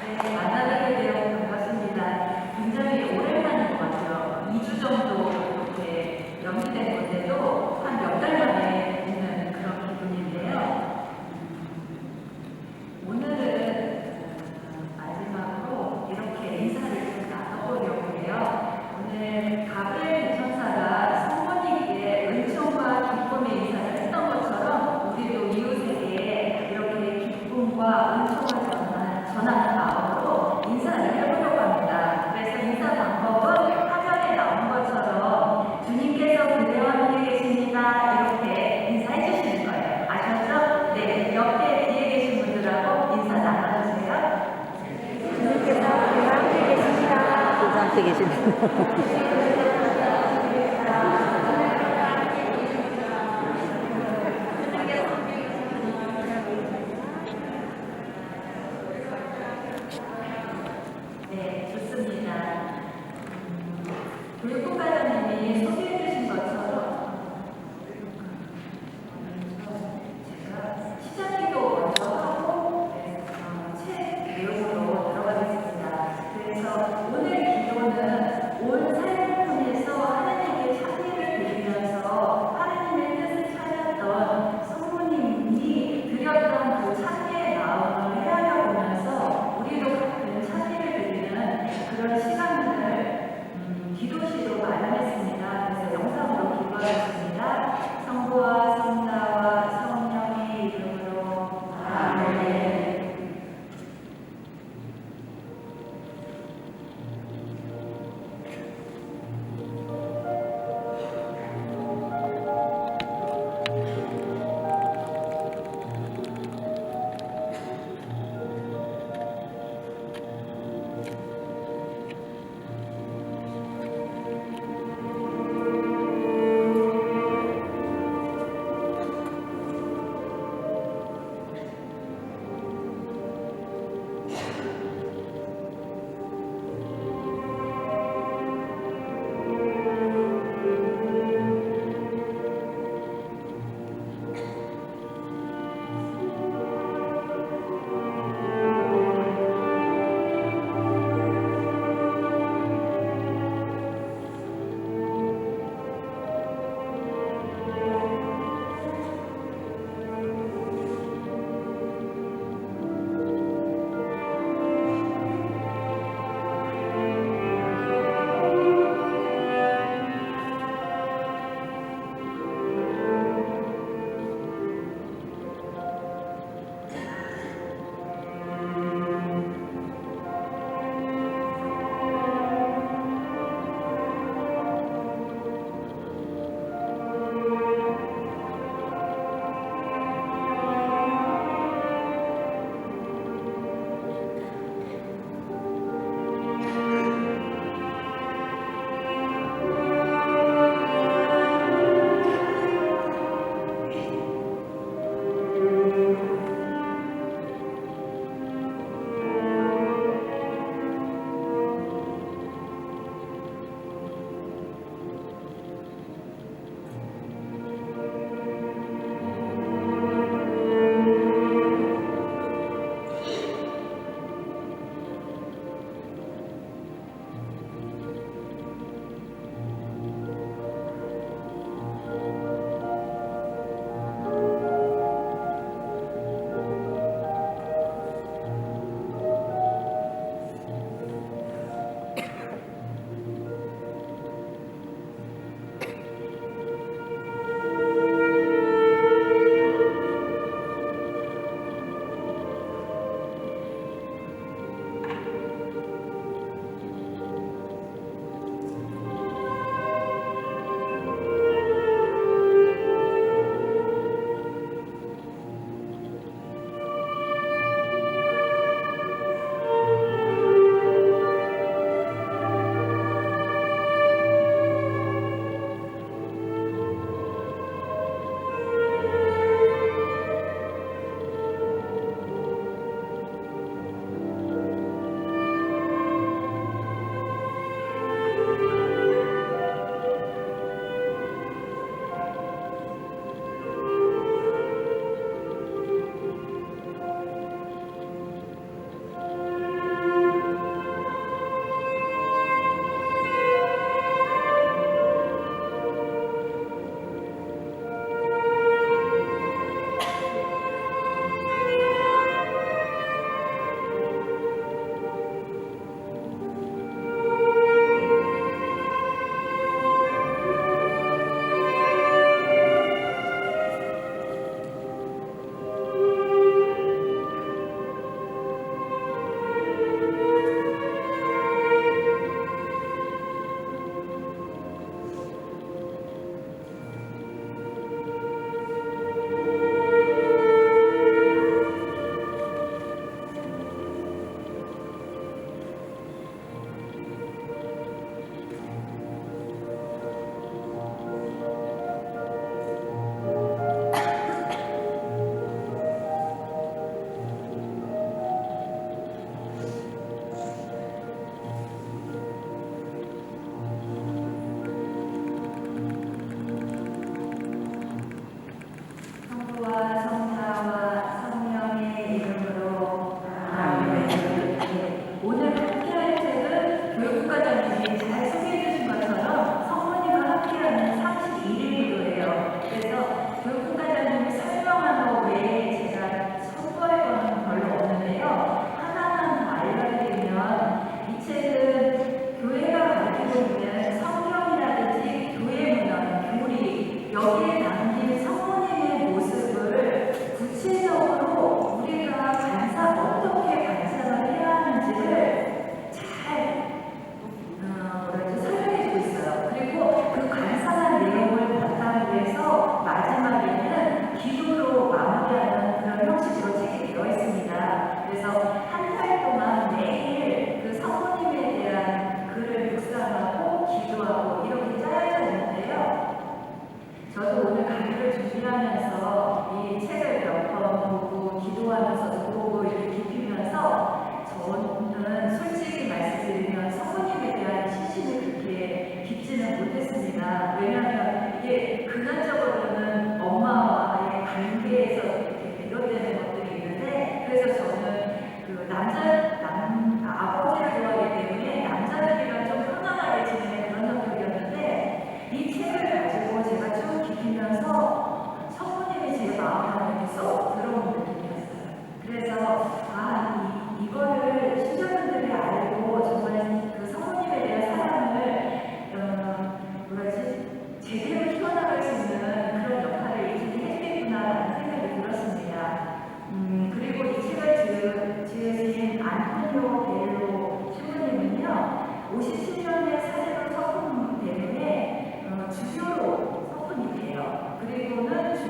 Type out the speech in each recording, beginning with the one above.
네, 만나게 되어 반갑습니다. 굉장히 오랜만인 것 같아요. 2주 정도 이렇게 연기된 건데도 한 몇 달 만에 보는 그런 기분인데요. 오늘은 마지막으로 이렇게 인사를 좀 나눠보려고 해요. 오늘 가브리엘 천사가 성모님께 은총과 기쁨의 인사를 했던 것처럼 우리도 이웃에게 이렇게 기쁨과 은총을 전하는 마음으로 인사를 해보려고 합니다. 그래서 인사 방법은 화면에 나온 것처럼 주님께서 그대와 함께 계십니다. 이렇게 인사해 주시는 거예요. 아셨죠? 네, 옆에 뒤에 계신 분들하고 인사 나눠주세요. 주님께서 그대와 함께 계십니다. 그대와 함께 계십니다. 네, 좋습니다. 교육국가장님이 소개해 주신 것처럼 제가 시작기도 먼저 하고 책 내용으로 들어가겠습니다. 그래서 오늘 기도는 온 삶의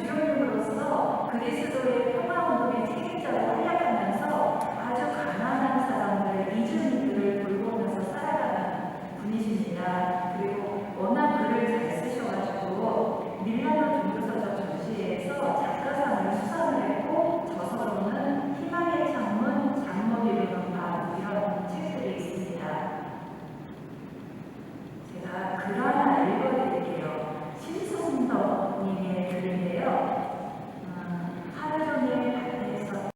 주교님으로서 그리스도의 평화운동의 책임자로 활약하면서 아주 가난한 사람들, 이주민들을 돌보면서 살아가는 분이십니다. 그리고 워낙 글을 잘 쓰셔가지고 밀라노 종교서적 전시회에서 작가상을 수상을 했고 저서로는 희망의 창문, 잠못 이루는 밤 이런 책들이 있습니다. 제가 글 하나 읽어드릴게요. 신성덕님의 글인데요. 하루 종일 밭에서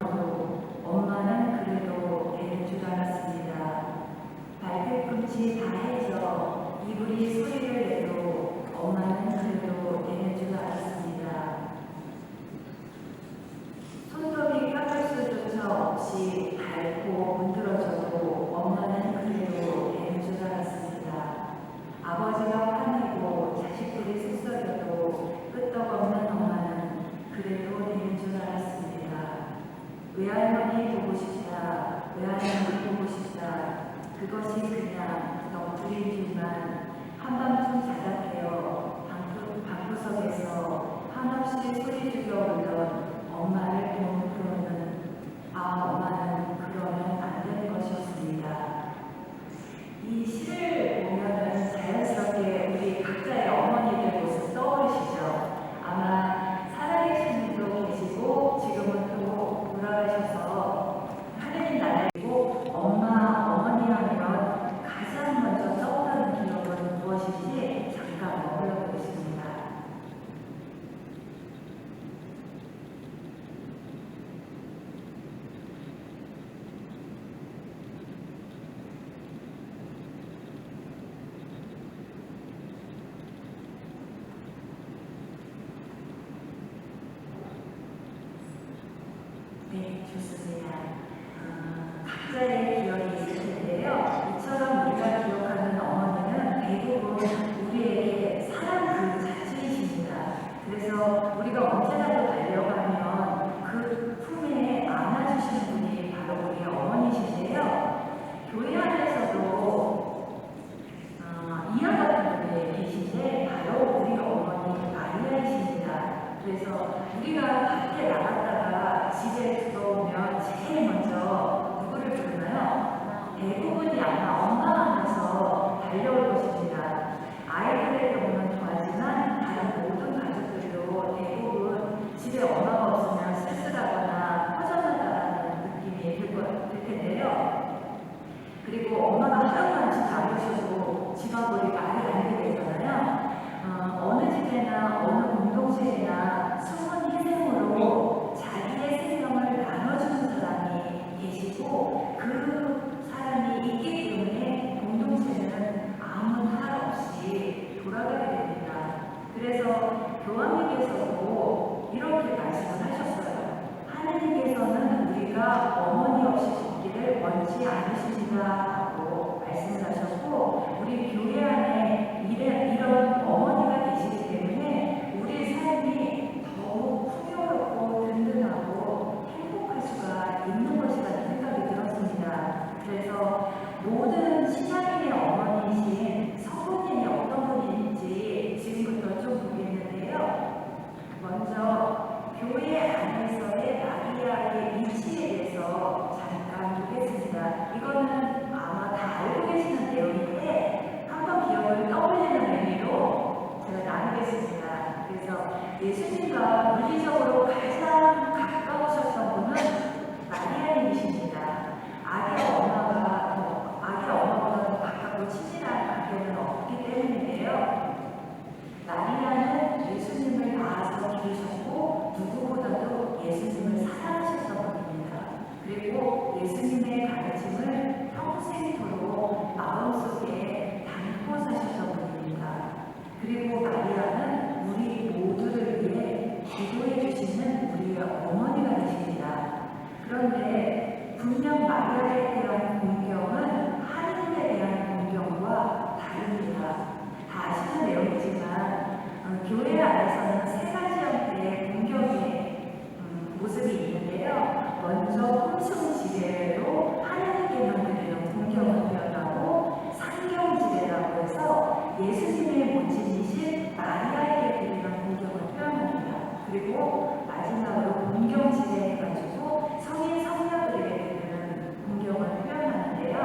엄마는 그래도 애를 줄 알았습니다. 발끝꿈치 다 해져 이불이 소리를 내도 엄마는 그래도 애를 줄 알았습니다. 손톱이 깎을 수조차 없이 닳고 문드러져도 엄마는 그래도 애를 줄 알았습니다. 아버지가 화내고 자식들이 속썩여도 끄떡없는 엄마는 그래도 애를 줄 알았습니다. 외할머니 보고 싶다, 외할머니 보고 싶다. 그것이 그냥 넋두리지만 한밤중 자작해요. 방구석에서 한없이 소리 죽여 울던 엄마를 보는 엄마는 그러면 안 되는 것이었습니다. 이 시를 보면은 자연스럽게 우리 각자의 어머니들 모습 떠오르시죠? 아마 살아계신 분도 계시고 지금은 또 돌아가셔서 하느님 나라이고 어머니 하면 가장 먼저 떠오르는 기억은 무엇인지 잠깐 머물러 보겠습니다. 네, 좋습니다. 각자의 기억이 있을 텐데요. 이처럼 우리가 기억하는 어머니는 대부분 우리에게 사랑 그 자체이십니다. 그래서 우리가 언제라도 달려가면 그 품에 안아주시는 분이 바로 우리의 어머니신데요. 교회 안에서도 이와 같은 분이 계신데 바로 우리 어머니 마리아이십니다. 그래서 우리가 밖에 나갔다가 집에 들어오면 제일 먼저 누구를 부르나요? 대부분이 아마 엄마 하면서 달려올 것입니다. 아이들의 경우는 더하지만 다른 모든 가족들도 대부분 집에 엄마가 없으면 쓸쓸하거나 허전하다는 느낌이 들 텐데요. 그리고 엄마가 하루만 집 안 오셔도 집 앞으로 말이 아니게 되잖아요. 어느 집에나 어느 공동체에나 숨은 희생으로 자기의 생명을 나눠주는 사람이 계시고 그 사람이 있기 때문에 공동체는 아무 탈 없이 돌아가게 됩니다. 그래서 교황님께서도 이렇게 말씀을 하셨어요. 하느님께서는 우리가 어머니 없이 죽기를 원치 않으십니다 라고 말씀을 하셨고 우리 교회 안에 이런 어머니가 계시기 때문에 우리 삶이 더욱 풍요롭고 든든하고 행복할 수가 있는 것이라는 생각이 들었습니다. 그래서 모든 신앙인의 어머니이신 성모님이 어떤 분인지 지금부터 좀 보겠는데요. 먼저 교회 안에서의 마리아의 위치에 대해서 잠깐 보겠습니다. 이거는 아마 다 알고 계시는 내용인데 한번 기억을 떠올리는 의미로 제가 나누겠습니다. 그래서 예수님과 물리적으로 가장 가까우셨던 분은 마리아님이십니다. 아기 엄마보다 더 가깝고 친밀한 관계는 없기 때문인데요. 마리아는 예수님을 낳아서 기르셨고 누구보다도 예수님을 사랑하셨던 분입니다. 그리고 예수님의 가르침을 평생토록 마음속에 담고 사셨던 분입니다. 그리고 마리아는 우리 모두를 위해 기도해 주시는 우리의 어머니가 되십니다. 그런데 분명 마리아에 대한 공경은 하느님에 대한 공경과 다릅니다. 다 아시는 내용이지만 교회 안에서는 세 가지 형태의 공경의 모습이 있는데요. 먼저 홍성지례로 하나님께만 드리는 공경을 표현하고 상경지례라고 해서 예수님의 모친이신 마리아에게 드리는 공경을 표현합니다. 그리고 그리고 마지막으로 공경 진행해가지고 성인 성녀들에게 드리는 공경을 표현하는데요.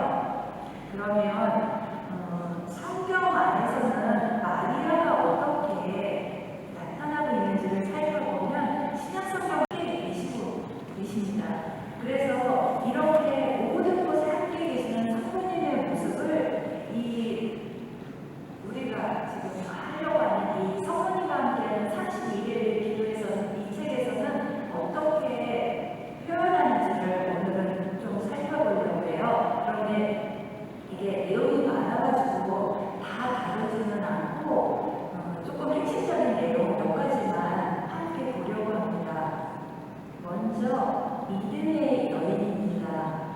그러면 성경 안에서는 마리아가 어떻게 나타나고 있는지를 살펴보면 신약성경에 계시고 계십니다. 그래서 이렇게 모든 곳에 함께 계시는 성부님의 모습을 우리가 지금 하려고 하는 이 성부님과 함께하는 32일 기도에서는 이 책에서는 어떻게 표현하는지를 오늘은 좀 살펴보려고 해요. 그런데 이게 내용이 많아가지고 다 다루지는 않고 조금 핵심적인 내용 몇 가지만 함께 보려고 합니다. 먼저 믿음의 여인입니다.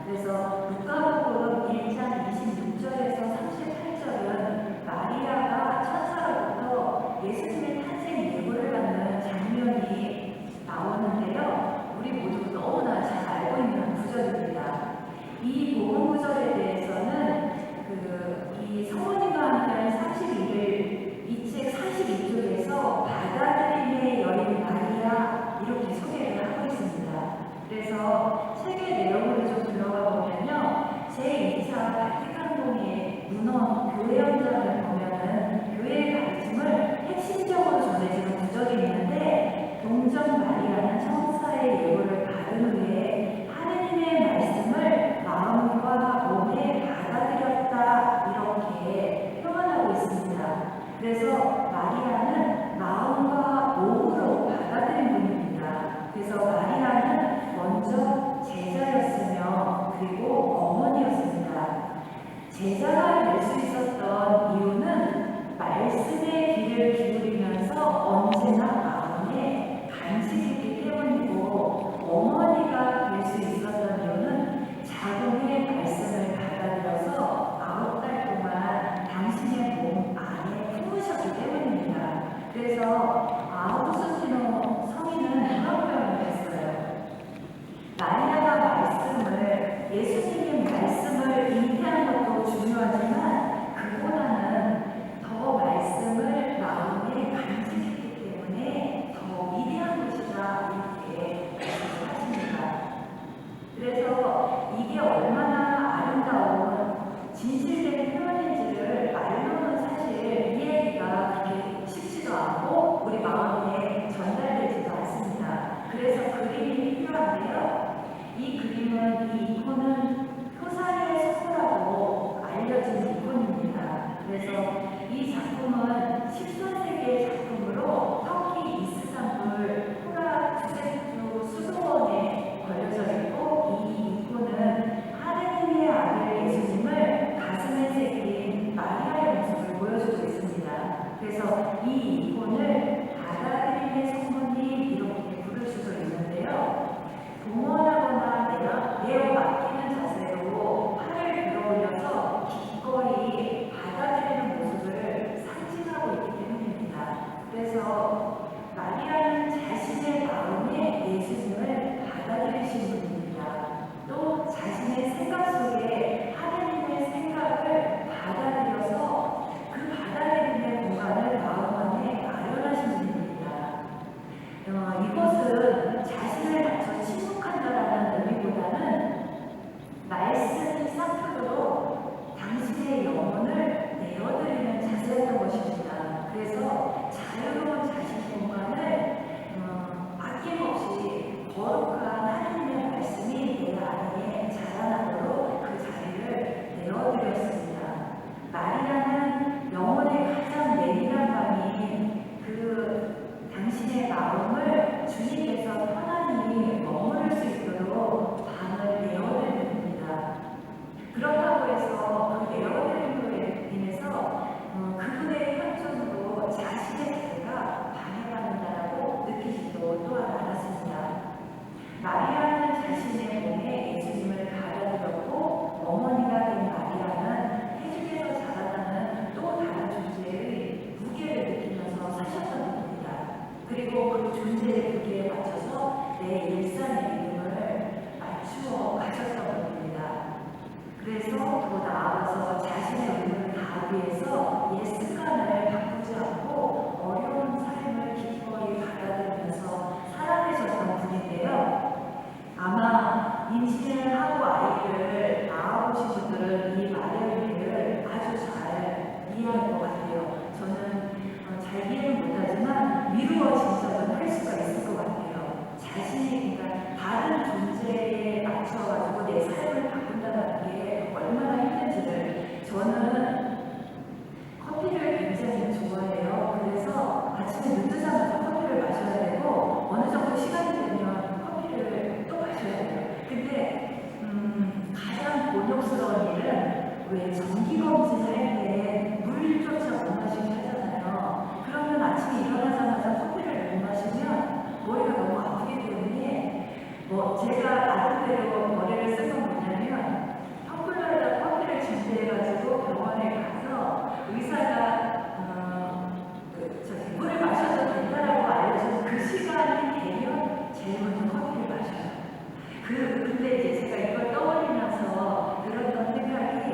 그래서 누가복음 1장 26절에서 38절은 마리아가 천사로부터 예수님의 탄생 예고를 받는 장면이 나오는데요. 우리 모두 너무나 잘 알고 있는 구절입니다. 이 복음 구절에 대해서는 이 성모님과 함께한 31일 이 책 42쪽에서 받아들임의 여인 마리아 이렇게 소개를 하고 있습니다. 그래서 책의 내용을 좀 들어가 보면요. 제2차 바티칸공의 문헌 교회 현장을 보면은 교회의 가르침을 핵심적으로 전해지는 구절이 있는데 동정 마리아는 천사의 예고를 받은 후에 하느님의 말씀을 마음과 몸에 받아들였다 이렇게 표현하고 있습니다. 그래서 마리아는 마음과 몸으로 받아들인 분입니다. 그래서 마리아는 먼저 제자였으며 그리고 어머니였습니다. 제자가 될 수 있었던 이유는 말씀의 귀를 기울이면서 언제나 마음에 간직했기 때문이고 어머니가 될 수 있었던 이유는 자궁의 말씀을 받아들여서 9달 동안 당신의 몸 안에 품으셨기 때문입니다. 그래서 아우구스티노 성인은 이런 표현을 했어요. 마리아가 예수님의 말씀을 잉태하는 것도 중요하지만 그보다는 더 말씀을 마음에 간직했기 때문에 더 위대한 것이다 이렇게 말씀하십니다. 그래서 이게 얼마나 아름다운 진실된 표현인지를 말로는 사실 이해하기가 그렇게 쉽지도 않고 우리 마음에 전달되지도 않습니다. 그래서 그림이 필요한데요. 이 그림은 이 이콘은 효사리의 서구라고 알려진 이콘입니다. 그래서 이 작품은 14세기의 작품으로 터키 이스탄불 호라 주세프 수도원에 걸려져 있고 이 이콘은 하느님의 아들 예수님을 가슴에 새긴 마리아의 모습을 보여주고 있습니다. 그래서 이 이콘을 받아들임의 성모님 이렇게 부를 수도 있는데요. 동원하거나 내어 맡기는 자세로 팔을 들어올려서 기꺼이 받아들이는 모습을 상징하고 있기 때문입니다. 그래서 미루어진 적은 할 수가 있을 것 같아요. 자신이 그러니까 다른 존재에 맞춰가지고 내 삶을 바꾼다는 게 얼마나 힘든지를 저는 커피를 굉장히 좋아해요. 그래서 아침에 눈 뜨자마자 커피를 마셔야 되고 어느 정도 시간이 되면 커피를 또 마셔야 돼요. 근데 가장 곤욕스러운 일은 왜 정기검진을 할 때 물조차 못 마시게 하잖아요. 그러면 아침에 일어나자마자 커피를 못 마시면 머리가 너무 아프기 때문에 제가 나름대로 머리를 쓴 건 뭐냐면 텀블러에다 커피를 준비해가지고 병원에 가서 의사가 물을 마셔도 된다라고 알려준 그 시간이 되면 제일 먼저 커피를 마셔요. 근데 이제 제가 이걸 떠올리면서 들었던 생각이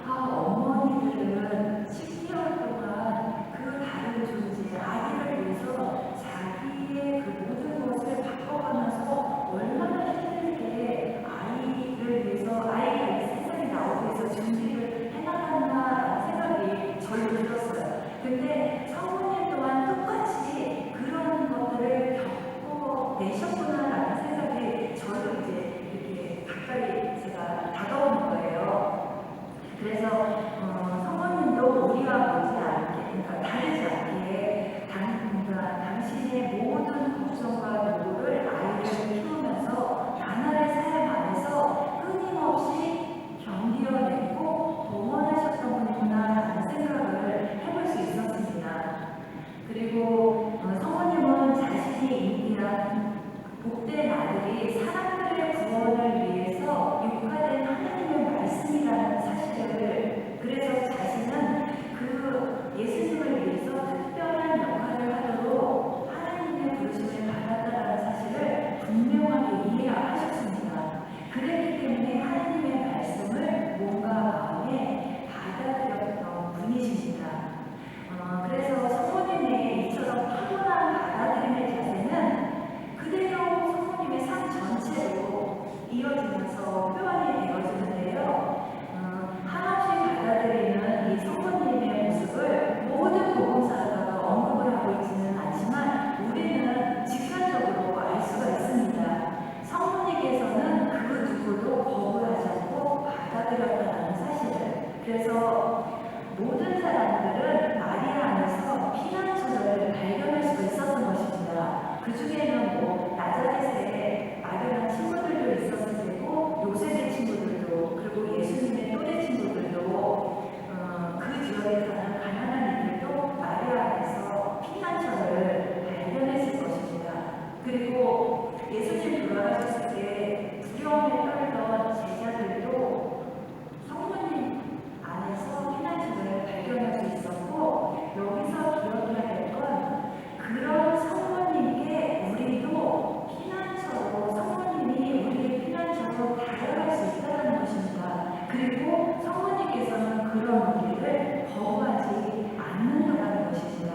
어머니들은 10개월 동안 그 다른 존재, 아기를 위해서 자기의 그 모든 것을 바꿔가면서 얼마나 힘들게 아이를 위해서 아이가 이 세상에 나오기 위해서 준비를 해나갔나라는 생각이 절로 들었어요. 근데 성모님 또한 똑같이 그런 것들을 겪어내셨구나라는 생각이 절로 이제 이렇게 가까이 제가 다가오는 거예요. 그래서 성모님도 우리와 못지않게, 그러니까 다르지 않게 당신의 모든 걱정과 노고를 아이를 키우면서 나날의 삶 안에서 끊임없이 견디어내고 동원하셨던 분이구나라는 생각을 해볼 수 있었습니다. 그리고 성모님은 자신이 인기한 복된 아들이 사람들의 구원을 위해서 육화된 하나님의 말씀이라는 사실을, 그래서 자신은 그 예수님을 위해서 특별한 역할을 하도록 하나님의 부르심을 받았다는 사실을 분명하게 이해하셨습니다. 그랬기 때문에 하나님의 말씀을 몸과 마음에 받아들였던 분이십니다. 그래서 성모님의 이처럼 타고난 받아들임의 자세는 그대로 성모님의 삶 전체로 이어지면서 표현이 되어지는데요. 한없이 받아들이는 이 성모님의 모습을 모든 복음사가 언급을 하고 있지는 않지만 우리는 직관적으로 알 수가 있습니다. 성모님께서는 그 누구도 거부하지 않고 받아들였다는 사실을. 그래서 모든 사람들은 마리아 안에서 피난처를 발견할 수 있었던 것입니다. 그 중에는 나자렛에 마련한 친구들도 있었을 테고 요셉의 친구들도, 그리고 예수님의 또래 친구들도, 그 지역에 사는 가난한 이들도 마리아 안에서 피난처를 발견했을 것입니다. 그리고 예수님 돌아가셨을 때 두려움에 떨던 제자들도 성모님 안에서 피난처를 발견할 수 있었고, 여기서 기억해야 될 건 그런 성모님께 우리도 피난처로, 성모님이 우리의 피난처로 다가갈 수 있다는 것입니다. 그리고 성모님께서는 그런 우리를 거부하지 않는다는 것입니다.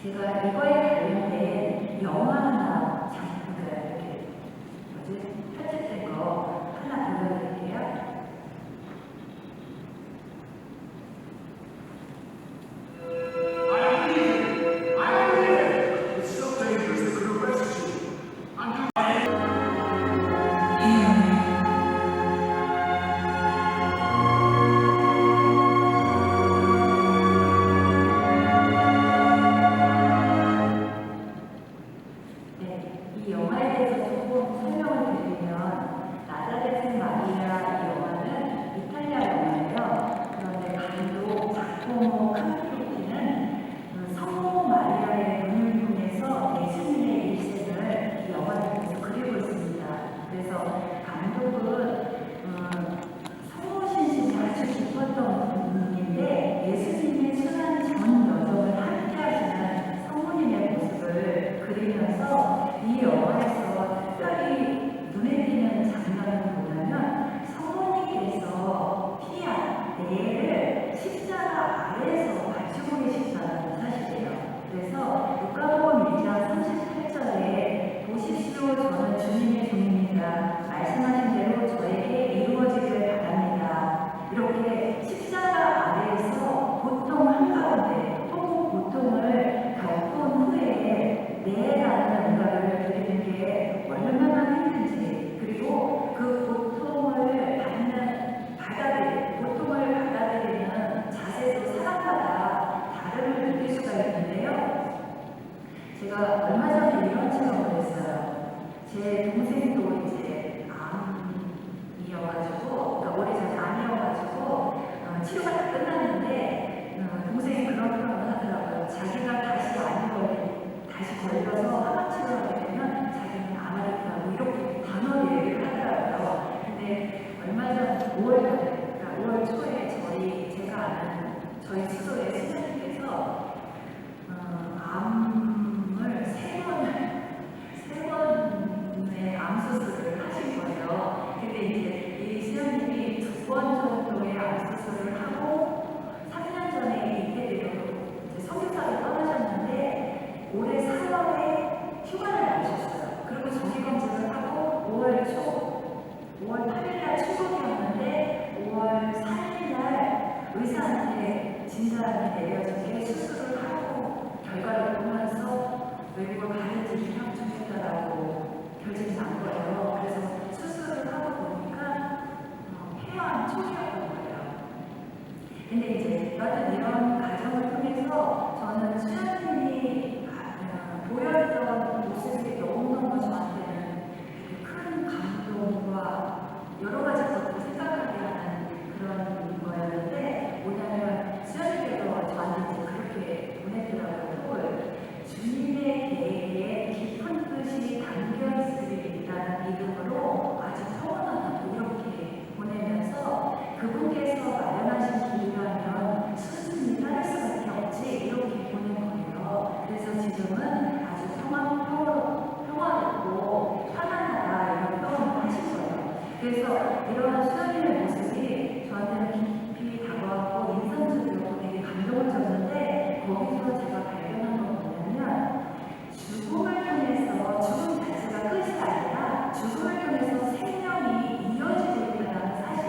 제가 이거에 관련된 영화 하나 이렇게 편집된 거 하나 보여드릴게요. 이 영화에 대해서 조금 설명을 드리면, 나자렛의 마리아 이 영화는 이탈리아 영화예요. 그런데 감독 자코모 캄피로티는 성모 마리아의 눈을 통해서 예수님의 일생을 이 영화를 통해서 그리고 있습니다. 그래서 감독은 성모 신심이 아주 깊었던 분인데 예수님의 순환 전 여정을 함께 하시는 성모님의 모습을 그리면서 이 영화에서 특별히 눈에 띄는 장면은 뭐냐면 성모님께서 피 5월 8일날 출국이었는데 5월 4일날 의사한테 진단이 내려진 게 수술을 하고 결과를 보면서 외국을 가는지 주겠다라고 결정이 난 거예요. 그래서 수술을 하고 보니까 폐암 초기였던 거예요. 근데 이제 나는 이런 과정을 통해서 저는 수연님이 보였던 모습이 너무너무 저한테는 큰 감동과 여러 가지 것들을 생각하게 하는 그런 거였는데 뭐냐면 수연님께서 저한테 이제 그렇게 보내더라고요. 주님의 계획에 깊은 뜻이 담겨 있으리라는 믿음으로 아주 평온하다고 이렇게 보내면서 그분께서 마련하신 길이라면 수순이 따를 수밖에 없지 이렇게 보낸 거예요. 그래서 지금은 아주 평화롭고 편안하다 이런 표현을 하신 거예요. 그래서 이런 수연이의 모습이 저한테는 깊이 다가왔고 인상적이었고 되게 감동을 줬는데 거기서 제가 발견한 건 뭐냐면 죽음을 통해서 죽음 자체가 끝이 아니라 죽음을 통해서 생명이 이어지고 있다는 사실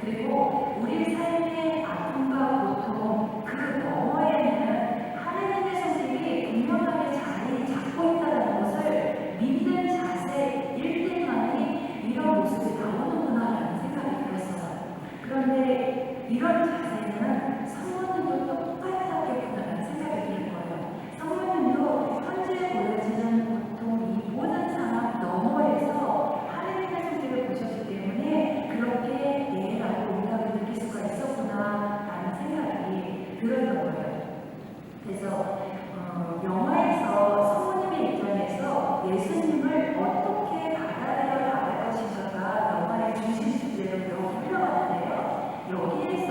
그리고 우리 삶의 아픔과 고통 그 너머에는 하나님의 손길이 분명하게 자리 잡고 있다는 것을 믿는 자세일 때만이 이런 모습이 나오는구나라는 생각이 들었어요. 그런데 이런 자세는 성모님도 똑같았겠구나라는 생각이 드는 거예요. 성모님도 현재 보여지는 고통 이 모든 상황 너머에서 하나님의 손길을 보셨기 때문에 그렇게 예라고 응답을 느낄 수가 있었구나라는 생각이 들었던 거예요. 그래서 영화에서 성모님의 입장에서 예수님을 어떻게 받아들여 나갈 것인가가 영화의 중심 주제로 흘러가는데요. 여기에서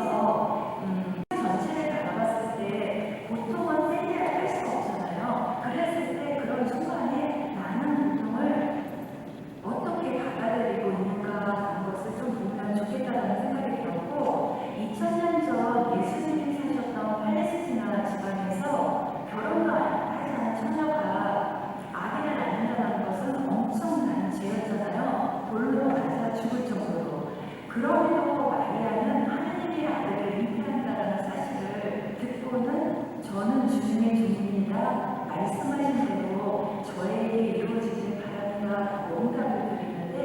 전체를 바라봤을 때 보통은 세리를 할 수 없잖아요. 그랬을 때 그런 순간에 나는 고통을 어떻게 받아들이고 있는가라는 것을 좀 보면 좋겠다는 생각이 들었고 2000년 전 예수님이 사셨던 팔레스티나 지방에서 결혼도 하지 않은 처녀가 아기를 낳는다는 것은 엄청난 죄였잖아요. 돌로 맞아 죽을 정도로. 그럼에도 마리아는 하나님의 아들을 잉태한다는 사실을 듣고는 저는 주님의 종입니다. 말씀하신 대로 저에게 이루어지길 바랍니다. 응답을 드리는데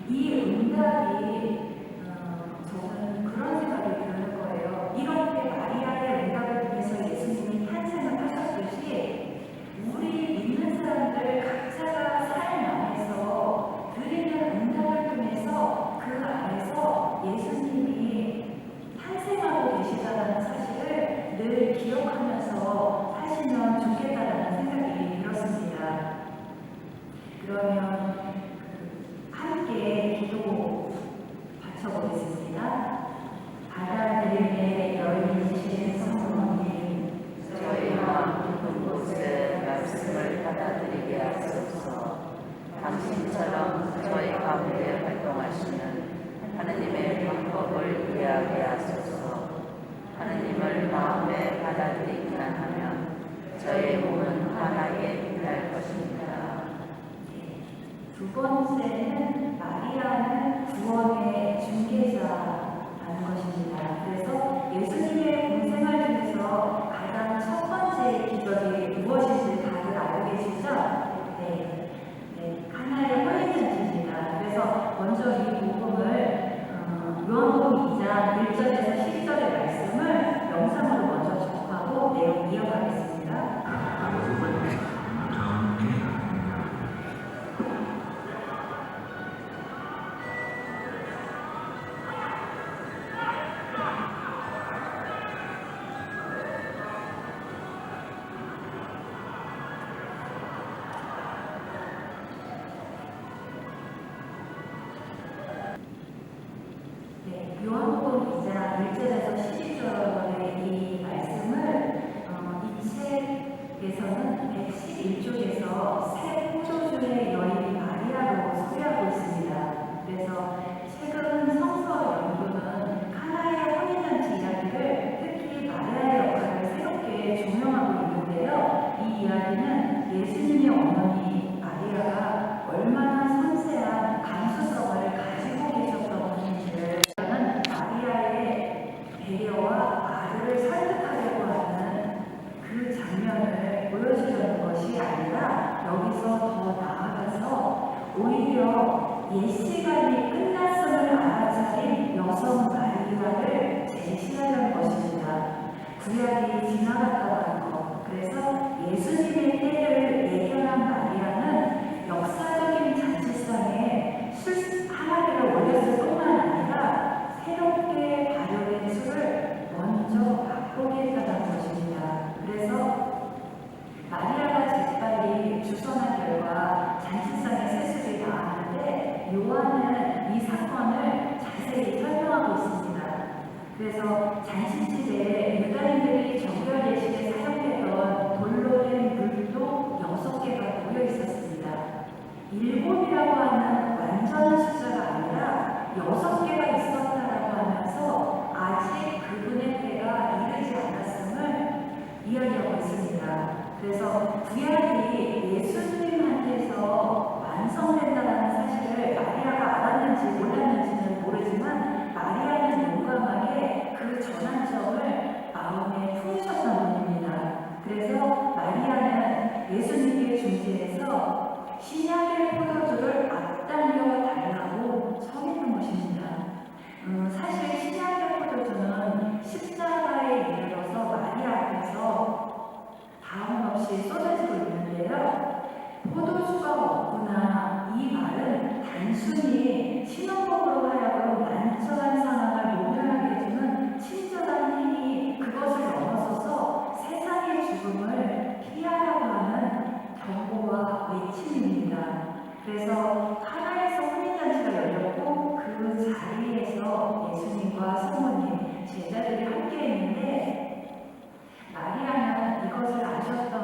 이 응답이 저는 그런 생각이 드는 거예요. 이렇게 마리아의 응답을 통해서 예수님이 탄생을 하셨듯이 우리 믿는 사람들 각자가 삶 안에서 드리는 응답을 통해서 그 안에서 예수님이 탄생하고 계시다는 사실을 늘 기억하면서 사시면 좋겠다는 생각이 들었습니다. 그러면 함께 기도 바쳐보겠습니다. 바다들의 여인이신 성모님, 저희 마음 깊은 곳에 말씀을 받아들이게 하소서. 당신처럼 저희 가운데 활동하시는 하나님의 방법을 이해하게 하소서. 하나님을 마음에 받아들이기만 하면 저희 몸은 하나에 빛날 것입니다. 두 번째는 마리아는 구원의 중개자라는 것입니다. 그래서 예수님의 공생활 중에서 가장 첫 번째 기적이 무엇인지 다들 알고 계시죠? 하나의 혼인잔치입니다. 그래서 먼저 이 복음을 요한복음 2장 1절에서 12절의 말씀을 영상으로 먼저 접하고 내용 이어가겠습니다. 요한복음 2장 1절에서 12절의 이 말씀을 이 책에서는 111쪽에서 새 포도주의 여인 마리아로 소개하고 있습니다. 그래서 최근 성서 연구는 카나의 혼인잔치 이야기를 특히 마리아의 역할을 새롭게 조명하고 있는데요. 이 이야기는 예수님의 어머니 마리아가 얼마나 섬세한 감수성을 옛 시간이 끝났음을 알아차린 여성 마리아를 제시하려는 것입니다. 구약이 지나갔다는 것. 그래서 예수님의 때를 예견한 마리아는 역사적인 잔치상에 술 하나를 올렸을 뿐만 아니라 새롭게 발효된 술을 먼저 맛보겠다는 것입니다. 그래서 마리아가 재빨리 주선한 결과 잔치상에 새술이 나왔는데 요한은 이 사건을 자세히 설명하고 있습니다. 그래서 잔치집에 유다인들이 정결 예식에 사용했던 돌로 된 물도 6개가 모여 있었습니다. 7이라고 하는 완전한 숫자가 아니라 6개가 있었다라고 하면서 아직 그분의 때가 이르지 않았음을 이야기하고 있습니다. 그래서 구약이 예수님한테서 완성된다는 사실을 마리아가 알았는지 몰랐는지는 모르지만 마리아는 용감하게 그 전환점을 마음에 품으셨던 분입니다. 그래서 마리아는 예수님께 중재해서 신약의 포도주를 앞당겨 달라고 청했던 것입니다. 사실 신약의 포도주는 십자가에 이르러서 마리아 앞에서 다음 없이 쏟아지고 있는데요. 포도주가 없구나. 이 말은 단순히 신혼부부로 하여금 난처한 상황을 모면하게 해주는 친절한 행위, 그것을 넘어서서 세상의 죽음을 피하라고 하는 경고와 외침입니다. 그래서 하나에서 혼인잔치가 열렸고 그 자리에서 예수님과 성모님, 제자들이 함께 했는데 마리아는 이것을 아셨던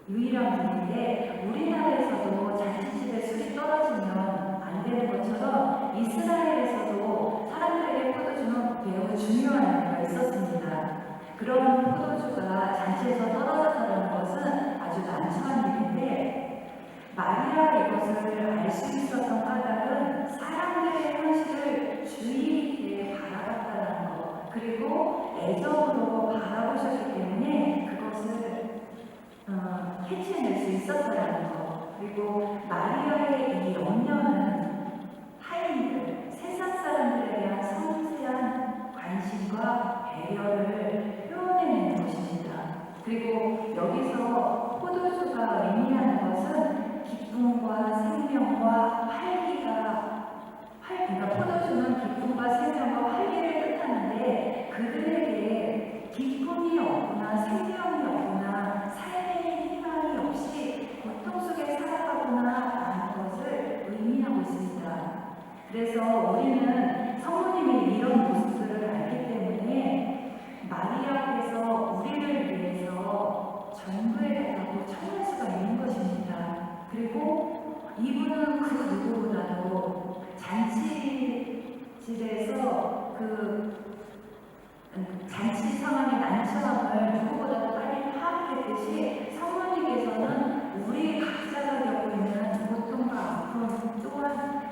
유일한 분인데 우리나라에서도 잔치집에 술이 떨어지면 안 되는 것처럼 이스라엘에서도 사람들에게 포도주는 매우 중요한 의미가 있었습니다. 그런 포도주가 잔치에서 떨어졌다는 것은 아주 난처한 일인데 마리아가 이것을 알 수 있었던 까닭은 사람들의 현실을 주의 깊게 바라봤다는 것, 그리고 애정으로 바라보셨기 때문에 그것을 캐치해낼 수 있었다는 것. 그리고 마리아의 이 염려는 타인들, 세상 사람들에 대한 섬세한 관심과 배려를 표현해내는 것입니다. 그리고 여기서 포도주가 의미하는 것은 기쁨과 생명과 활기가, 그러니까 포도주는 기쁨과 생명과 활기를 뜻하는데 그들에게 기쁨이 없구나, 생명이 없구나, 삶의 희망이 없이 고통 속에 살아가구나 라는 것을 의미하고 있습니다. 그래서 우리는 성모님의 이런 모습들을 알기 때문에 마리아께서 우리를 위해서 전부해달라고 청할 수가 있는 것입니다. 그리고 이분은 그 누구보다도 잔치집에서 잔치 상황의 난처함을 누구보다도 빨리 파악했듯이 성모님께서는 우리 각자가 겪고 있는 고통과 아픔 또한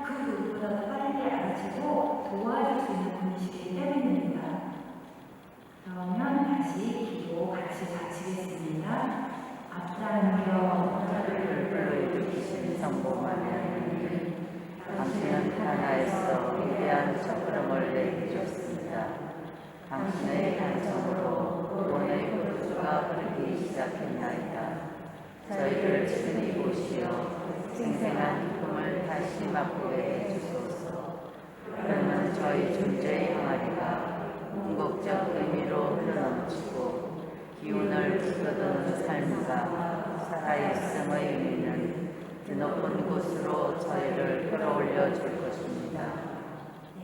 그 누구보다도 빨리 알아채고 도와줄 수 있는 분이시기 때문입니다. 그러면 다시 기도 같이 바치겠습니다. 앞당겨 하늘을 불러일으키신 성모마리아, 당신은 하나에서 위대한 첫걸음을 내디뎠습니다. 당신의 간청으로 구원의 포도주가 흐르기 시작했나이다. 저희를 친히 보시어 생생한 기쁨을 다시 맛보게 해주소서. 그러면 저희 존재의 항아리가 궁극적 의미로 흘러넘치고 기운을 불어도는 삶과 살아있음의 의미는 드높은 곳으로 저희를 끌어올려 줄 것입니다. 네,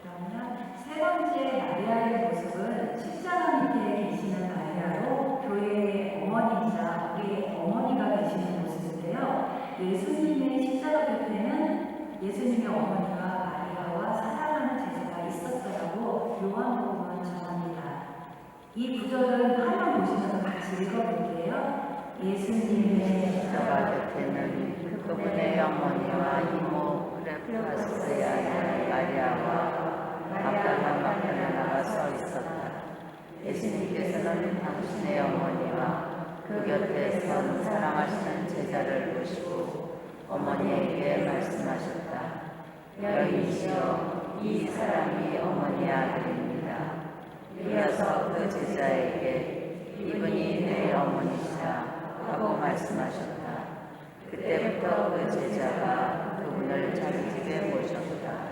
그러면 세 번째 마리아의 모습은 십자가 밑에 계시는 마리아로 교회의 어머니이자 우리의 어머니가 계시는 모습인데요. 예수님의 십자가 곁에는 예수님의 어머니가 마리아와 사랑하는 제자가 있었더라고 요한복음은 전합니다. 이 구절은 한번 보시면서 같이 읽어볼게요. 예수님의 십자가 곁에는 그분의 어머니와 이모 그레파스의 아들 마리아와 막달라가 서 있었다. 예수님께서는 당신의 어머니와 그 곁에 선 사랑하시는 제자를 보시고 어머니에게 말씀하셨다. 여인이시여, 이 사람이 어머니의 아들입니다. 이어서 그 제자에게 이분이 내 어머니시라 하고 말씀하셨다. 그때부터 그 제자가 그분을 자기 집에 모셨다.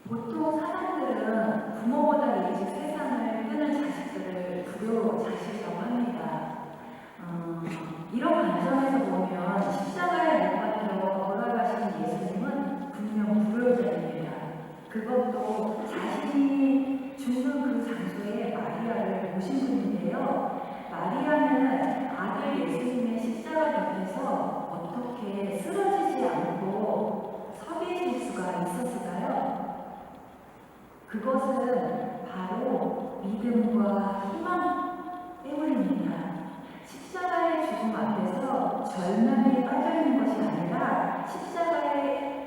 보통 사람들은 부모보다 일찍 세상을 뜨는 자식들을 불효 자식이라고 합니다. 이런 관점에서 보면 십자가에 못 박혀 돌아가신 예수님은 분명 불효자입니다. 그것도 자신이 죽는 그 장소에 마리아를 모신 분인데요. 마리아는 아들 예수님의 십자가 곁에서 어떻게 쓰러지지 않고 서 계실 수가 있었을까요? 그것은 바로 믿음과 희망 때문입니다. 십자가의 죽음 앞에서 절망에 빠져있는 것이 아니라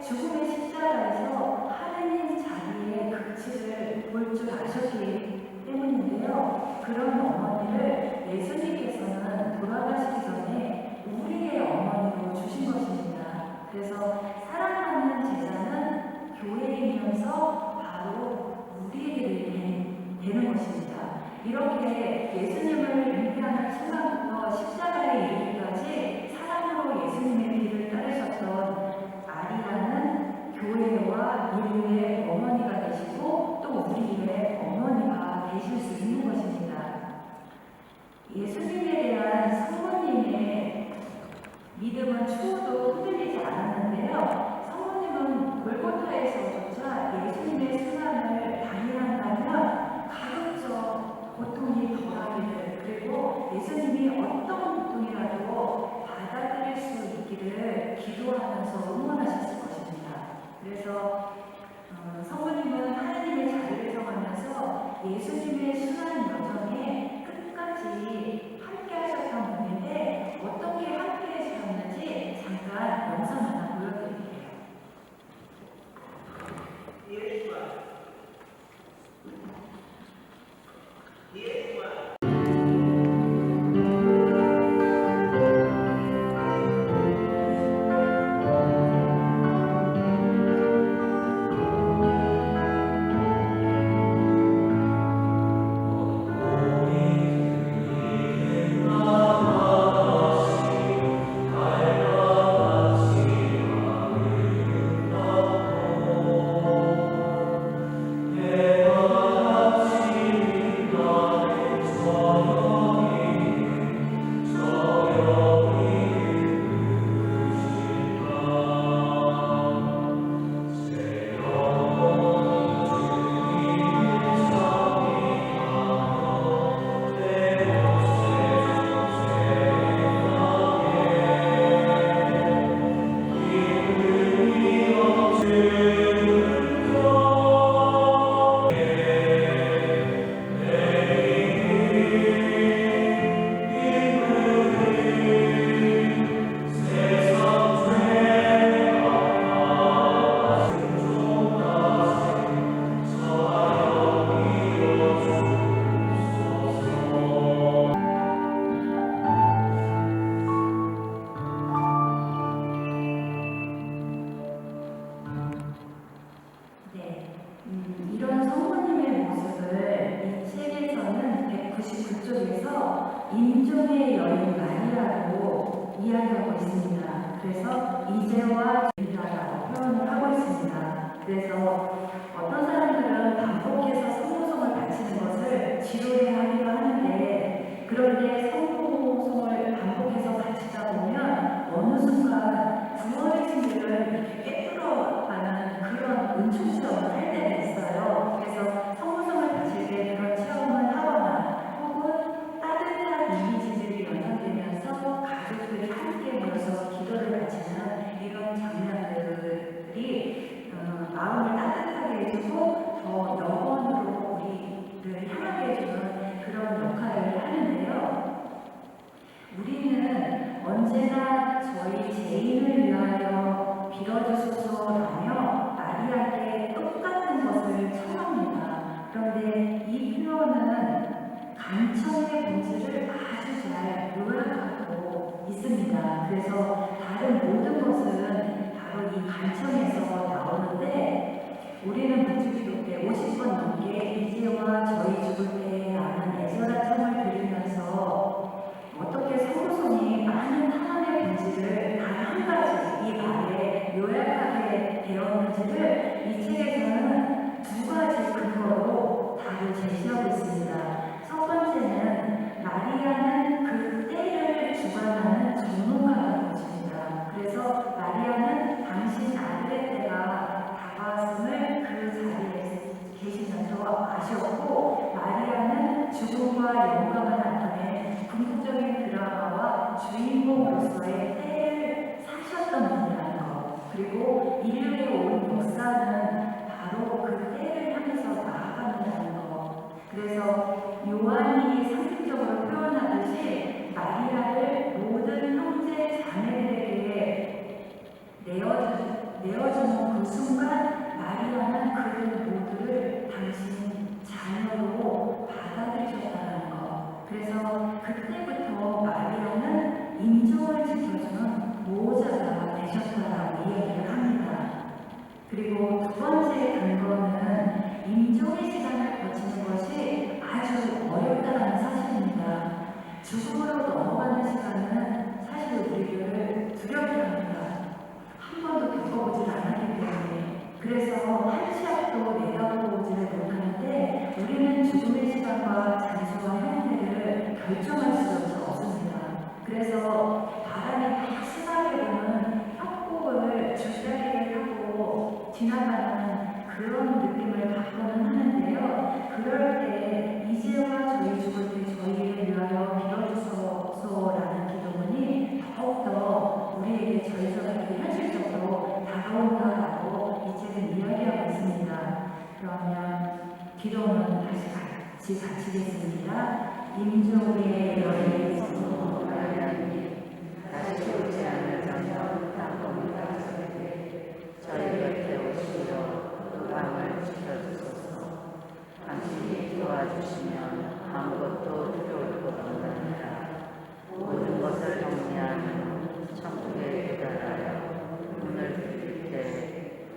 죽음의 십자가에서 하느님 자기의 극치를 볼 줄 아셨기 때문인데요. 그런 어머니를 예수님께서는 돌아가시기 전에 우리의 어머니로 주신 것입니다. 그래서 사랑하는 제자는 교회이면서 바로 우리에게 되는 것입니다. 이렇게 예수님을 인내하는 순간부터 십자가에 이르기까지 사랑으로 예수님의 길을 따르셨던 마리아는 교회와 인류의 어머니가 되시고 또 우리의 어머니가 되실 수 있는 것입니다. 예수님에 대한 성모님의 믿음은 추워도 흔들리지 않았는데요. 성모님은 골고타에서조차 예수님의 순환을 당해한다면 가급적 고통이 덜하기를, 그리고 예수님이 어떤 고통이라도 받아들일 수 있기를 기도하면서 응원하셨을 것입니다. 그래서 성모님은 하나님의 자리를 정하면서 예수님의 순환 여정에 끝까지 함께 하셨던 분인데 어떻게 함께 하셨는지 잠깐 영상 하나 보여드릴게요. 이런 성모님의 모습을 이 책에서는 199쪽에서 인종의 여인 마리아로 이야기하고 있습니다. 그래서 이제와 주리라고 표현을 하고 있습니다. 그래서 어떤 사람들은 반복해서 성모송을 바치는 것을 지루해하기도 하는데, 그런데 성모송을 반복해서 바치다 보면 어느 순간 부모의 신들을 이렇게 깨뚫어가는 그런 은총체험을 할 때가 있어요. 그래서 성모송을 바칠 때 그런 체험을 하거나 혹은 따뜻한 이미지들이 연상되면서 가족들이 함께 모여서 기도를 바치는 이런 장면들이 마음을 따뜻하게 해주고 더 영원으로 우리를 향하게 해주는 그런 역할을 하는데요. 우리는 언제나 저희 죄인을 위하여 빌어주소서라며 마리아께 똑같은 것을 것입니다. 그래서 다른 모든 것은 바로 이 관점에서 나오는데 우리는 무주기도 때 50번 넘게 이제와 저희 죽을 때라는 애절한 청을 드리면서 어떻게 성도성이 많은 하나님의 본질을 단 한 가지 이 말에 요약하게 되었는지를 이 책에서는 두 가지 근거로 답을 제시하고 있습니다. 첫 번째는 마리아는 그 때를 주관하는 전문가라는 것입니다. 그래서 마리아는 당신 아들의 때가 다가왔음을 그 자리에 계시면서 아셨고, 마리아는 죽음과 영광을 나타낸 궁극적인 드라마와 주인공으로서의 때를 사셨던 분이라는 것, 그리고 인류에 온 역사는 바로 그 때를 향해서 나아간다는 것. 그래서 요한이 상징적으로 표현하듯이 마리아를 모든 형제 자매들에게 내어주는 그 순간 마리아는 그들 모두를 당신 자녀로 받아들이셨다는 것. 그래서 그때부터 마리아는 인종을 지켜주는 보호자가 되셨다라고 이야기를 합니다. 그리고 두 번째 근거는 임종의 시간을 거치는 것이 아주 어렵다는 사실입니다. 죽음으로 넘어가는 시간은 사실 우리를 두렵게 합니다. 한 번도 겪어보질 않았기 때문에. 그래서 한 치 앞도 내다보지를 못하는데 우리는 죽음의 시간과 장소와 형태를 결정할 수 없습니다. 그래서 바람이 막 심하게 부는 협곡을 줄다리기를 하고 지나가는 그런 느낌을 받고는 하는데요. 그럴 때 이제와 저희 죽을 때 저희를 위하여 빌어주소서라는 기도문이 더욱더 우리에게 절절하게 현실적으로 다가온다라고 이 책은 이야기하고 있습니다. 그러면 기도는 다시 같이겠습니다. 임종의 여인의 성도 마리아님, 다시 오지 않을 저녁 단검을 가져게 저희 곁에 오시어 그 밤을 지켜주소서. 당신이 도와주시면 아무것도 두려울 것 없느니라. 모든 것을 정리한 후 천국에 도달하여 문을 부릴 때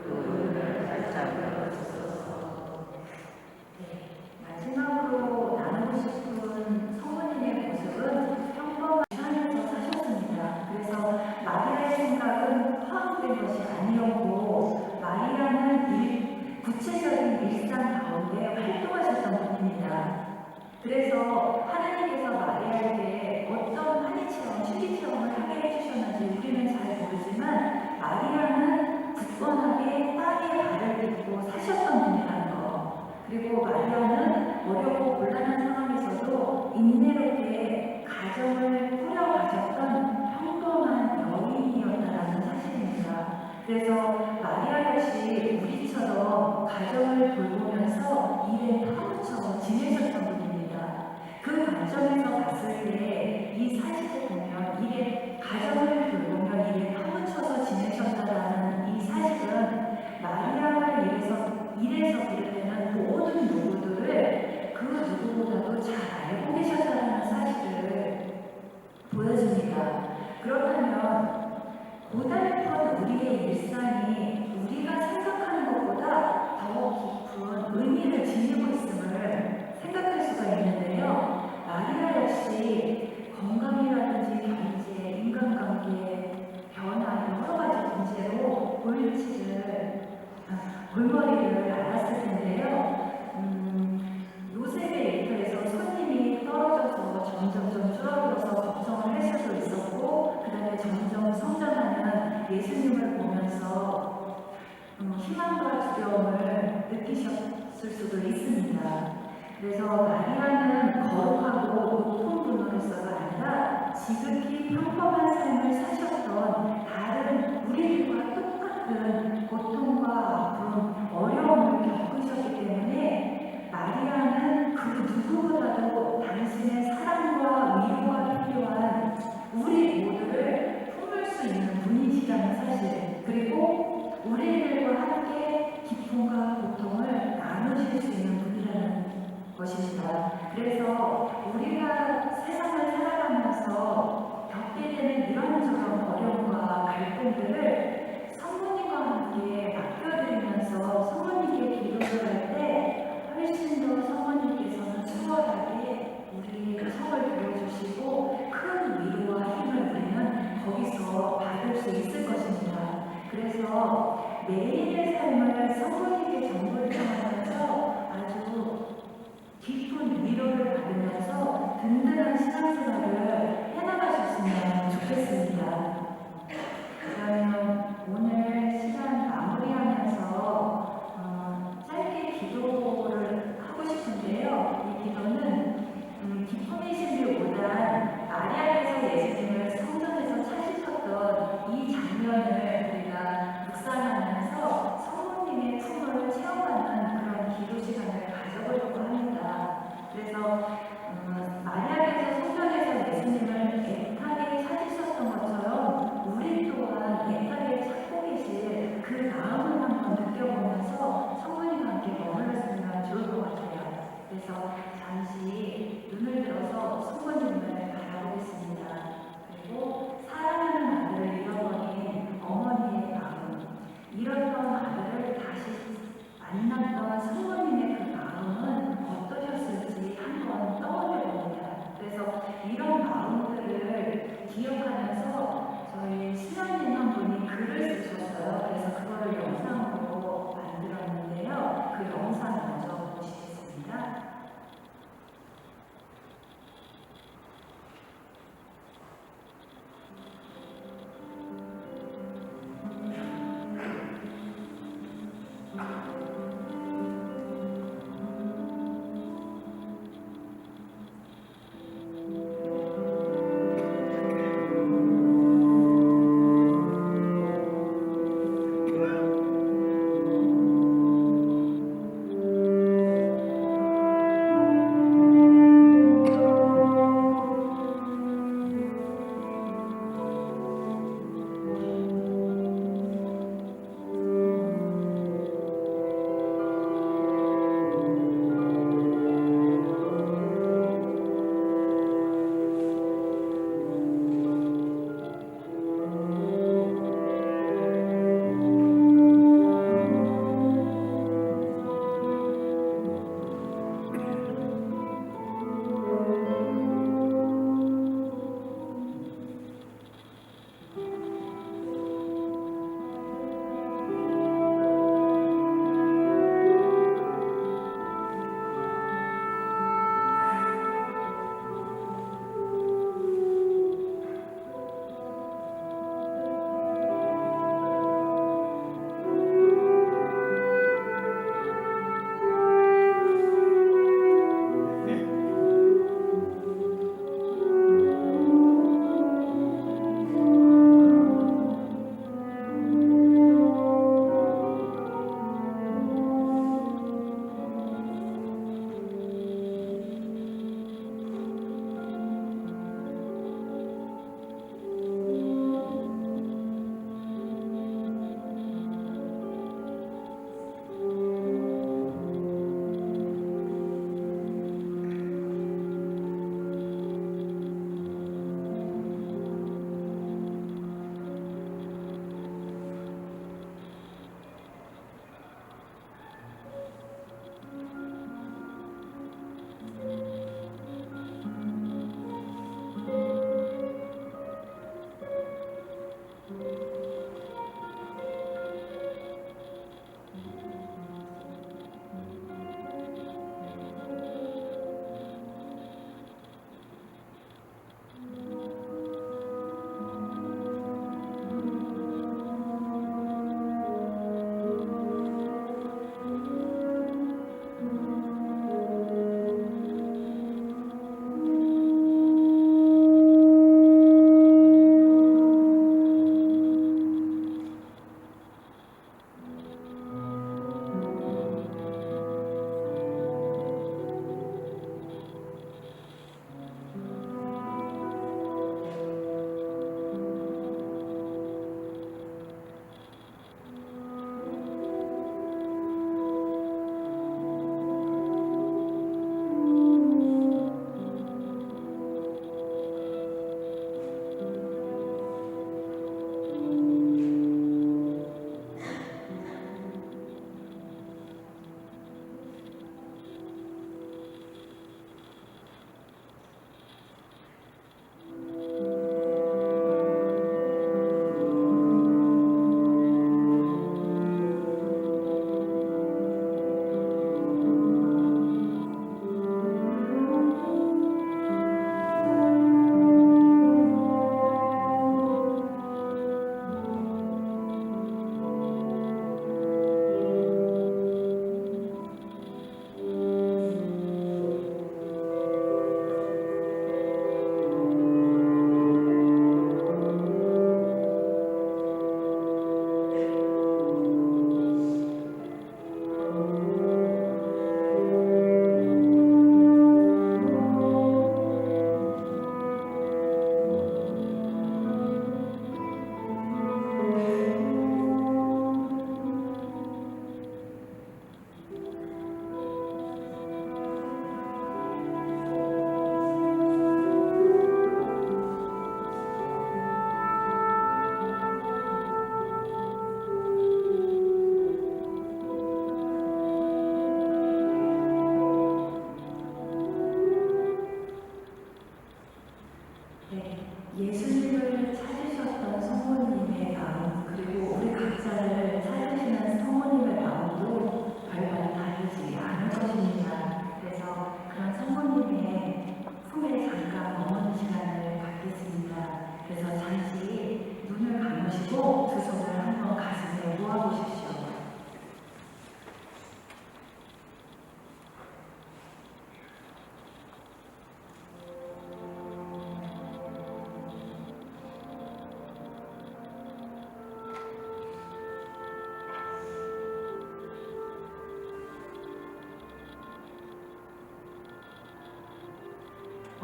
그 문을 활짝 열어주소서. 마지막으로 나누고 싶은 성모님의 모습은 평범한 삶에서 사셨습니다. 그래서 마리아의 생각은 허황된 것이 아니었고 마리아는 구체적인 일상 가운데 활동하셨던 분입니다. 그래서 하나님께서 마리아에게 어떤 환희 체험, 휴지 체험을 하게 해주셨는지 우리는 잘 모르지만 마리아는 굳건하게 땅에 발을 딛고 사셨던 분이라는 것. 그리고 마리아는 어렵고 곤란한 상황에서도 인내롭게 가정을 꾸려가셨던 평범한 여인이었다는 사실입니다. 그래서 마리아 역시 우리처럼 가정을 돌보면서 일에 파묻혀 지내셨던 분입니다. 그 관점에서 봤을 때 이 사실을 보면 이게 가정을 돌보며 일에 파묻혀서 지내셨다는 이 사실은 마리아를 일에서 비롯되는 모든 누구들을 그 누구보다도 잘 알고 계셨다는 사실을 보여줍니다. 그렇다면 고달픈 우리의 일상이 우리가 생각하는 것보다 더 깊은 의미를 지니고 있음을 생각할 수가 있는데요. 마리아 역시 건강이라든지 경제, 인간관계, 변화 여러 가지 문제로 골머리를 앓았을 텐데요. 요셉의 일터에서 손님이 떨어져서 점점 줄어들어서 걱정을 할 수도 있었고, 그 다음에 점점 성장하는 예수님을 보면서 희망과 두려움을 느끼셨을 수도 있습니다. 그래서 마리아는 거룩하고 높은 분으로서가 아니라 지극히 평범한 삶을 사셨던 다른 우리들과 똑같은 고통과 아픔, 어려움을 겪으셨기 때문에 마리아는 그 누구보다도 당신의 사랑과 위로가 필요한 우리 모두를 품을 수 있는 분이시라는 사실, 그리고 우리들과 함께 기쁨과 고통을 나누실 수 있는 분이라는 것입니다. 그래서 우리가 세상을 살아가면서 겪게 되는 이런 그래서 매일의 삶을 성모님께 전부하면서 아주 깊은 위로를 받으면서 든든한 신앙생활을 해나갈 수 있으면 좋겠습니다. 그러면 오늘 시간 마무리하면서 짧게 기도를 하고 싶은데요. 이 기도는 기쁨의 신비보다 마리아에서 예수님을 성전에서 찾으셨던 이 장면을 우리가 묵상하면서 성모님의 품을 체험하는 그런 기도 시간을 가져보려고 합니다. 그래서 마리아께서 성전에서 예수님을 애타게 찾으셨던 것처럼 우리 또한 애타게 찾고 계실 그 마음을 한번 느껴보면서 성모님과 함께 머물렀으면 좋을 것 같아요. 그래서 잠시 눈을 들어서 성모님을 바라보겠습니다.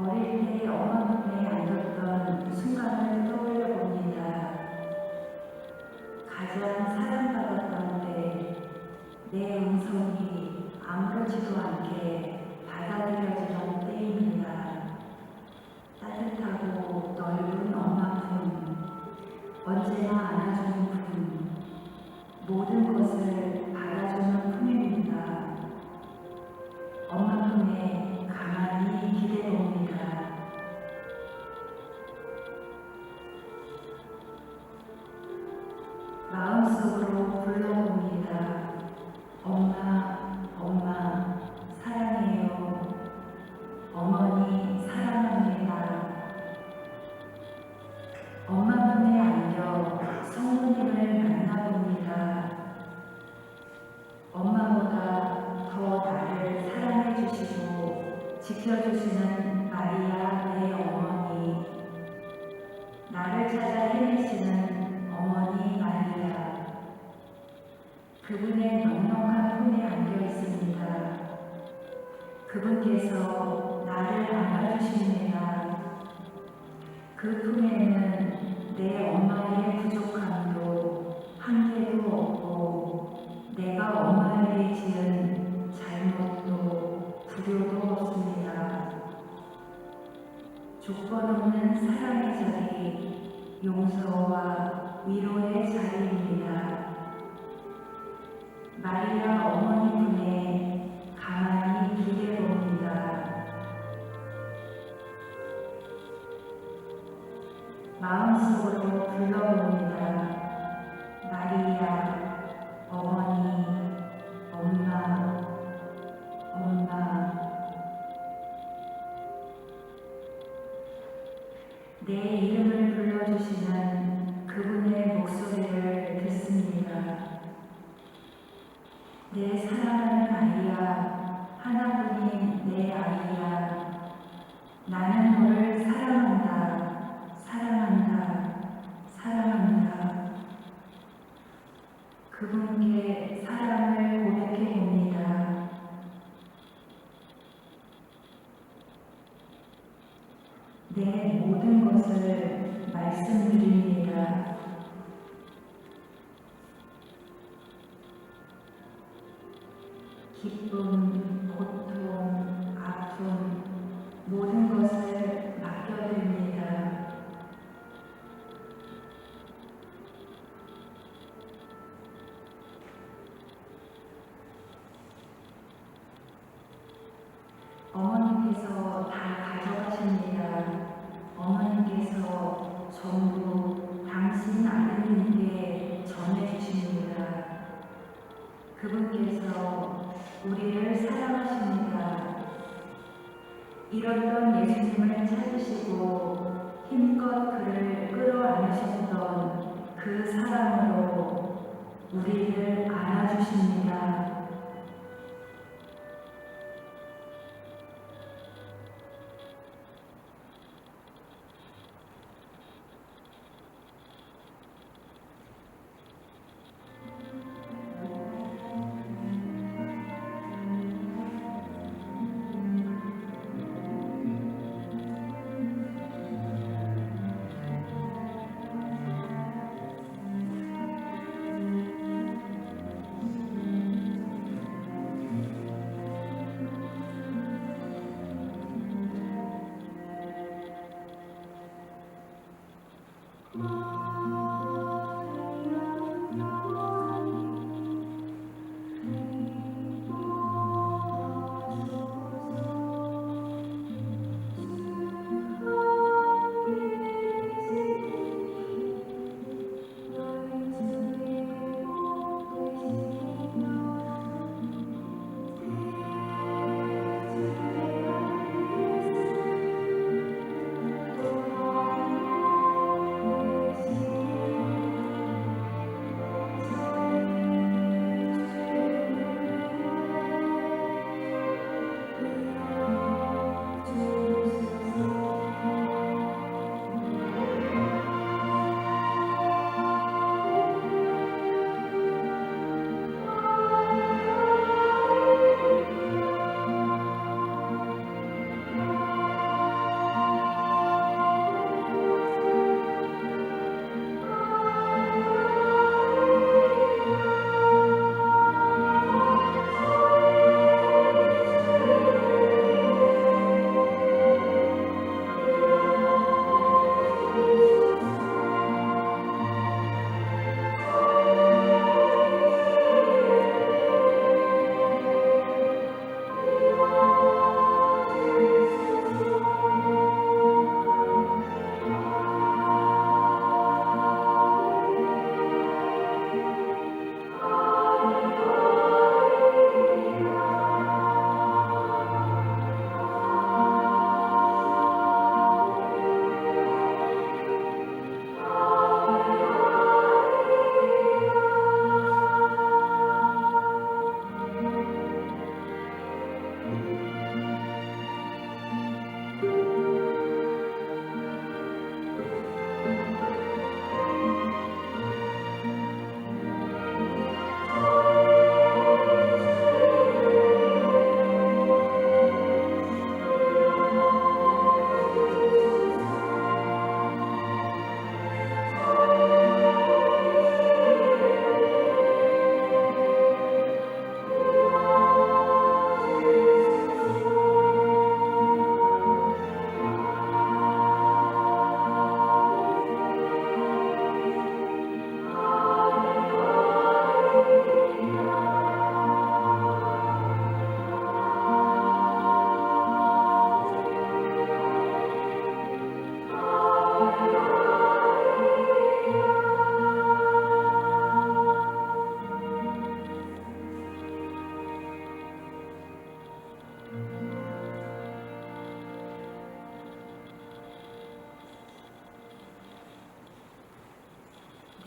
어릴 때 엄마 품에 안겼던 순간을 떠올려 봅니다. 가장 사랑받았던 때 내 음성이 아무렇지도 않게 받아들여지던 때입니다. 따뜻하고 넓은 엄마 품, 언제나 안아주는 품, 모든 것을 받아주는 품입니다. 엄마 품에 가만히 기대봅니다. 마음속으로 불러봅니다. 엄마, 엄마, 사랑해요. 어머니, 사랑합니다. 엄마 품에 안겨 성모님을 만나봅니다. 엄마보다 더 나를 사랑해 주시고 지켜주시는 마리아 내 어머니, 나를 찾아 헤매시는 어머니 마리아, 그분의 넉넉한 품에 안겨 있습니다. 그분께서 나를 안아주십니다. 그 품에는 내 엄마의 부족함도 한계도 없고 내가 엄마에게 지은 잘못도 불효도 없습니다. 조건 없는 사랑의 자리, 용서와 위로의 자리입니다. 마리아 어머니 품에 가만히 기대봅니다. 마음속으로 불러봅니다. 마리아, 어머니, 엄마, 엄마. 내 이름을 불러주시는 그분의 목소리를 듣습니다. 내 사랑하는 아이야, 하나뿐인 내 아이야, 나는 너를 사랑한다, 사랑한다, 사랑한다. 그분께 사랑을 고백해 봅니다. 내 모든 것을 말씀드립니다. 기쁨, 고통, 아픔, 모든 것을 맡겨드립니다. 어머니께서 다 가져가십니다. 어머니께서 전부 당신 아드님께 전해주십니다. 그분께서 우리를 사랑하십니다. 잃었던 예수님을 찾으시고 힘껏 그를 끌어안으셨던 그 사랑으로 우리를 안아주십니다.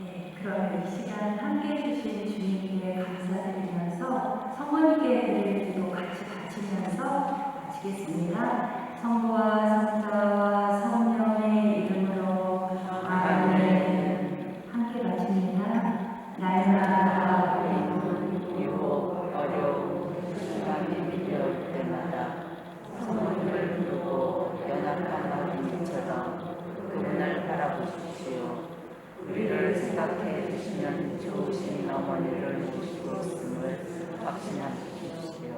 네, 그럼 이 시간 함께 해주신 주님께 감사드리면서 성모님께 드릴 기도 같이 바치면서 마치겠습니다. 성부와 성자와 성령의 이름으로 아멘. 함께 마칩니다. 날마다 우리는 유혹, 어려움, 시간이 밀려올 때마다 성모님을 부르고 연약한 어린이처럼 그분을 바라보십시오. 우리를 생각해 주시면 좋으신 어머니를 모시고 있음을 확신하십시오.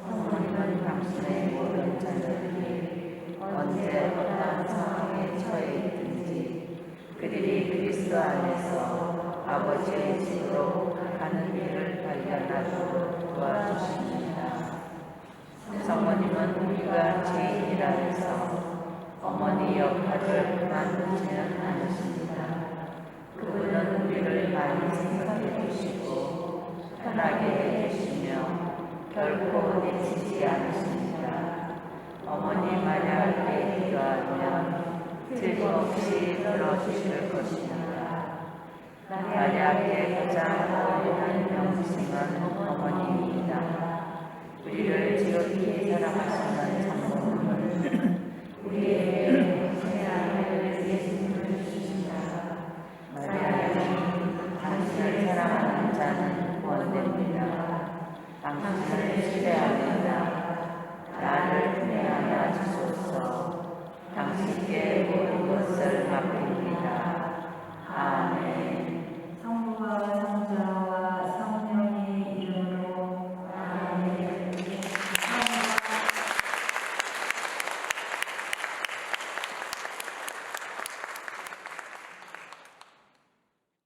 성모님은 당신의 모든 자녀들이 언제 어떤 상황에 처해 있든지 그들이 그리스도 안에서 아버지의 집으로 가는 일을 발견하도록 도와주십니다. 성모님은 우리가 죄인이라 해서 어머니 역할을 그만두지는 않으십니다. 그분은 우리를 많이 생각해 주시고 편하게 해주시며 결코 내치지 않으십니다. 어머니 마리아께 기도하면 틀림없이 들어주실 것입니다. 마리아께 가장 어린한 명칭은 어머니입니다. 우리를 지극히 사랑하시는